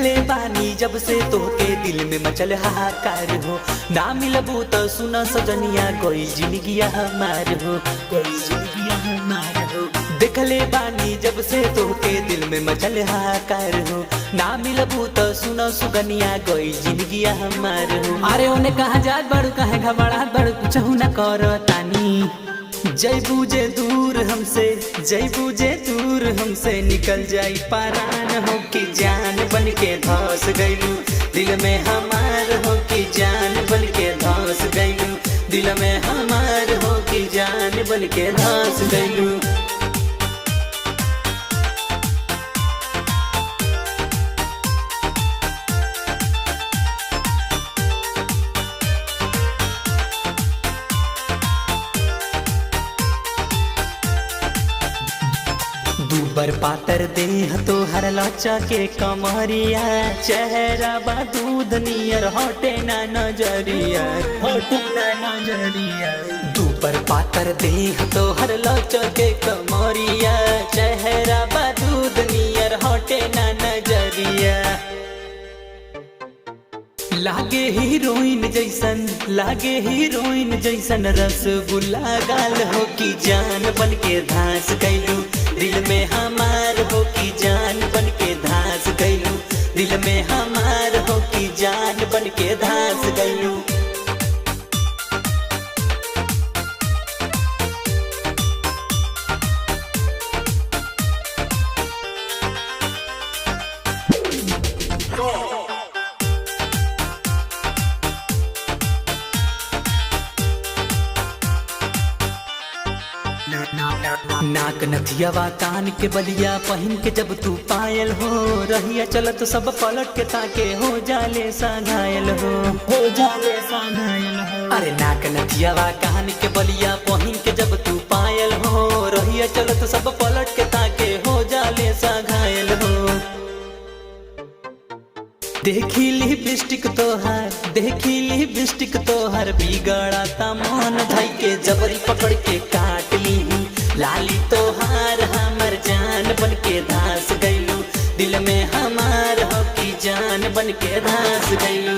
देखले बानी जब से तोहके दिल में मचल हाहाकार हो। ना मिलबू तो सुन सजनिया कोई जिंदगिया हमार हो, कोई जिंदगिया हमार हो। देखले बानी जब से तोहके दिल में मचल हाहाकार हो। ना मिलबू तो सुन सुगनिया कोई जिंदगिया हमार हो। अरे उन्हें कहा जात बड़ू कहे घबरात बड़ू कुछहू न करो तानी। जैबू जे दूर हमसे, जैबू जे दूर हमसे निकल जाई परान हो कि जान बन के धस गईलू दिल में हमार हो कि जान बन के धस गईलू दिल में हमार हो कि जान बन के धस गईलू। दूबर पातर देह तो हर लाचा के कमरिया, चेहरा बा दूध नियर हटे ना नजरिया, हटे ना नजरिया। दूबर पातर देह तो हर लाचा के कमरिया, चेहरा बा दूध नियर हटे ना नजरिया। लागे हीरोइन जैसन, लागे हीरोइन जैसन रसगुल्ला गाल हो कि जान बन के धांस गईलू दिल में हमार हो कि जान बन के धांस गईलू दिल में हमार हो कि जान बन के धांस गईलू। नाक नथियावा कान के बलिया पहन के जब तू पायल हो, रहिया चलत सब पलट के ताके हो जाले सांघायल हो जाले सांघायल हो। अरे नाक नथियावा कान के बलिया पहन के जब तू पायल हो, रहिया चलत सब पलट के ताके हो जाले सांघायल हो। देखी लिपस्टिक तोहार, देखी लिपस्टिक तोहार बिगड़ता मन धई के जबरी पकड़ के काट ली लाली तोहार हमर जान बन के धांस गईलू दिल में हमार हो कि जान बन के धांस गईलू।